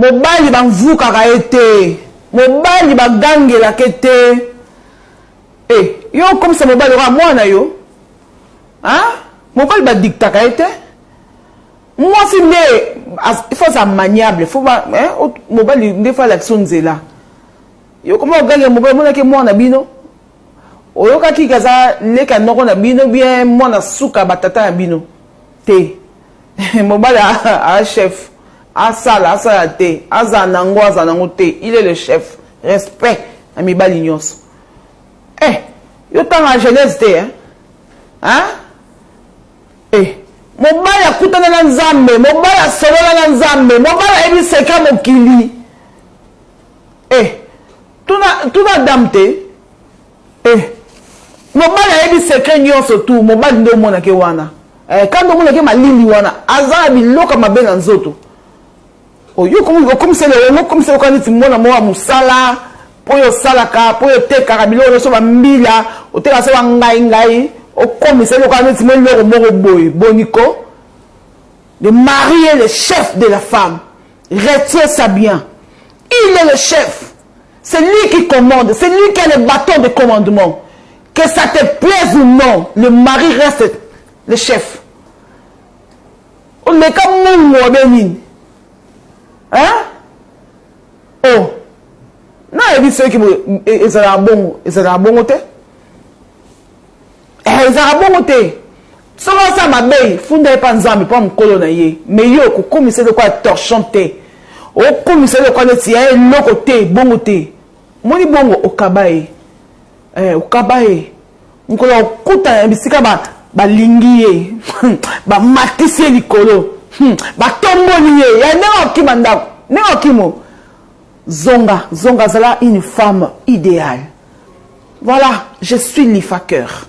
mobali banvukaka ete mobali bagangela kete yo comme ça mobali wa mwana yo mobali badiktaka ete moi si il faut ça maniable faut pas mobali des fois l'action nzela yo comment gagner mobali mona ke mwana bino oyoka ki kaza leka ndoko na bino bien mwana suka batata na bino te mobali a chef a sala te azanango te il est le chef respect à mibali nyonso yo tanga jeunesse te mobali akutana na nzambe mobali asolola na nzambe mobali ayebi seka mokili tuna dame te mobali ayebi sekre nyonso tu mobali nde omonake wana kando omonake malili wana aza na biloko mabe na nzoto yo okomisele oka neti mwana moko ya mosala mpo oyo osalaka mpo oyo otekaka biloko nyonso bambila otekaka se bangai okomisele oka neti mo eloko moko boye boniko le mari est le chef de la femme retiens ça bien il est le chef c'est lui qui commande c'est lui qui a le bâton de commandement. Que ça te plaise ou non, le mari reste le chef. On est comme nous, Bénin. Non, il y a ceux qui ils ont bon côté. Ils ont bon côté. Souvent ça m'a bé, fondé pas nzambi pas m'coloniser. Mais yo, comme c'est de quoi torchonter. Comme c'est de quoi le tien, le côté, bon côté. Moi, ni bon au kabaye. Okabaye nkolo okuta bisika balingi ye bamatisi likolo batomboli ye ya ndenge okima ndako ndenge okimo zonga zala une femme idéale. Voilà, je suis Lifa Cœur.